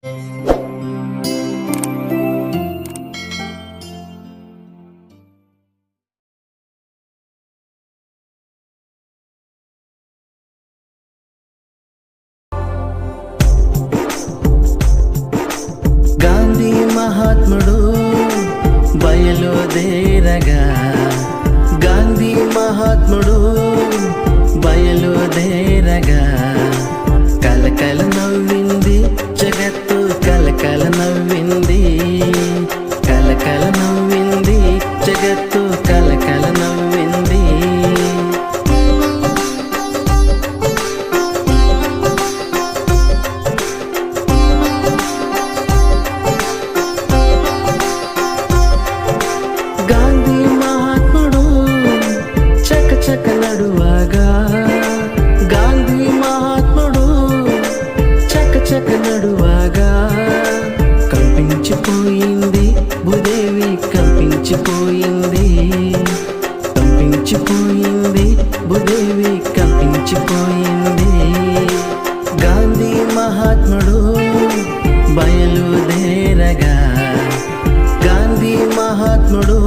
గాంధీ మహాత్ముడు బయలుదేరగా, గాంధీ మహాత్ముడు బయలుదేరగా, కలకల నవ్వింది జగత్తు, కలకల నవ్వింది, కలకల నవ్వింది జగత్తు, కలకల నవ్వింది. గాంధీ మహాత్ముడు చకచక నడువగా, గాంధీ మహాత్ముడు చకచక నడువగా, కంపించిపోయింది భూదేవి, కంపించిపోయింది, కంపించిపోయింది భూదేవి, కంపించిపోయింది. గాంధీ మహాత్ముడు బయలుదేరగా, గాంధీ మహాత్ముడు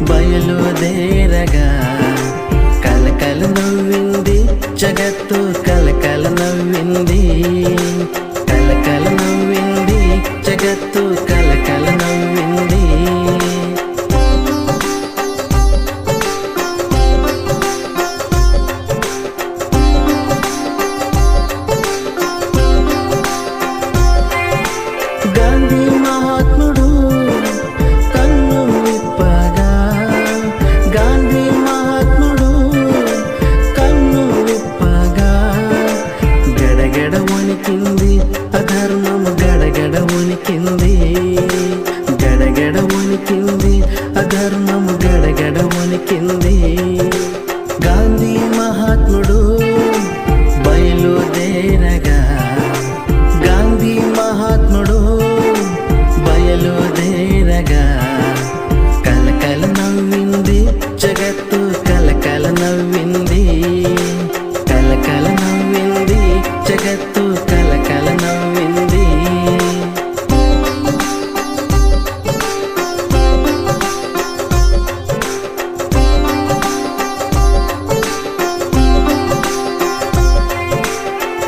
బయలుదేరగా, కలకల నవ్వింది జగత్తు, కలకల నవ్వింది, కలకల నవ్వింది జగత్తు, కలకల నవ్వింది. గాంధీ మహాత్ముడు కన్ను విప్పగా, గాంధీ మహాత్ముడు కన్ను విప్పగా, గడగడ వణికింది అధర్మము, గడగడ వణికింది, గడగడ వణికింది అధర్మము, గడగడ వణికింది. గాంధీ మహాత్ముడు బయలుదేరగా, గాంధీ మహాత్ముడు బయలుదేరగా, కలకల నవ్వింది జగత్తు, కలకల నవ్వింది, కలకల నవ్వింది జగత్తు, కలకల నవ్వింది.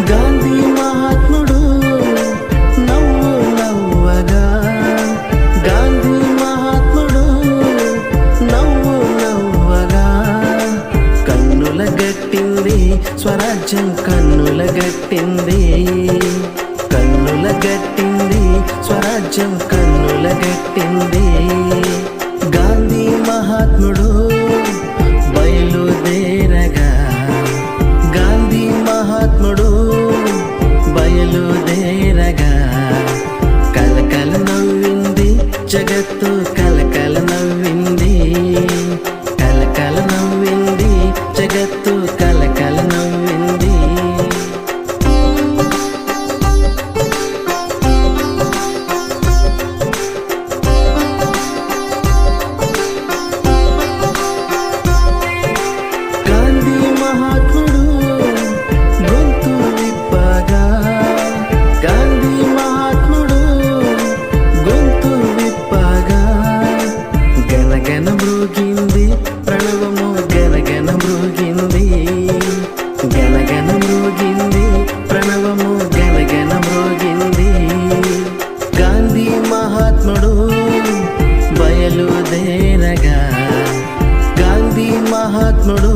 గాంధీ మహాత్ముడు నవ్వు నవ్వగా, గాంధీ మహాత్ముడు నవ్వు నవ్వగా, కన్నుల గట్టింది స్వరాజ్యం, కన్నుల గట్టింది, కన్నుల గట్టింది స్వరాజ్యం, కన్నుల గట్టింది. గాంధీ మహాత్ముడు బయలుదేరగా, గాంధీ మహాత్ముడు బయలుదేరగా, కలకల నవ్వింది జగత్తు, కలకల నవ్వింది, కలకల నవ్వింది జగత్తు, కలకల నవ్వింది. గాంధీ మహాత్ముడు గొంతు విప్పగా, గాంధీ మహాత్ముడు గొంతు విప్పగా, గనగన మృగింది ప్రణవము, గనగన మృగింది, గనగన మృగింది ప్రణవము, గనగన మృగింది. గాంధీ మహాత్ముడు బయలుదేరగా, గాంధీ మహాత్ముడు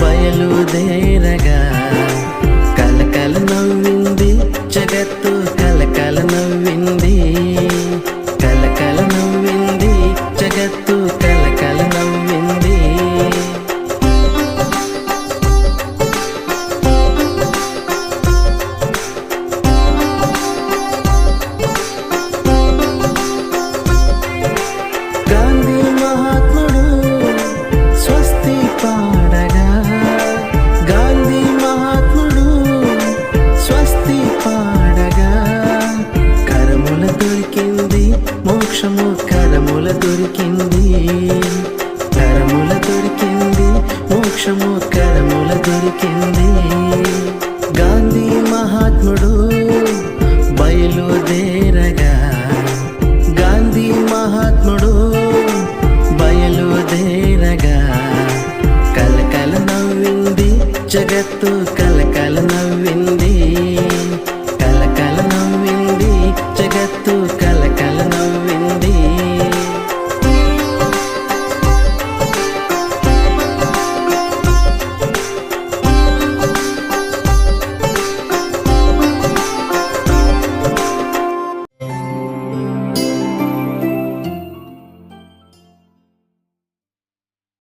బయలుదేరగా, కలకల నవ్వింది జగత్తు, కలకల నవ్వింది, కలకల నవ్వింది జగత్తు, కలకల నవ్వింది. గాంధీ మహాత్ముడు స్వస్తి పాడగా, గాంధీ మహాత్ముడు స్వస్తి పాడగా, కరముల దొరికింది మోక్షము, కరముల దొరికింది, కరముల దొరికింది మోక్షము, కరముల దొరికింది. గాంధీ మహాత్ముడు జగత్తు కలకల నవ్వింది.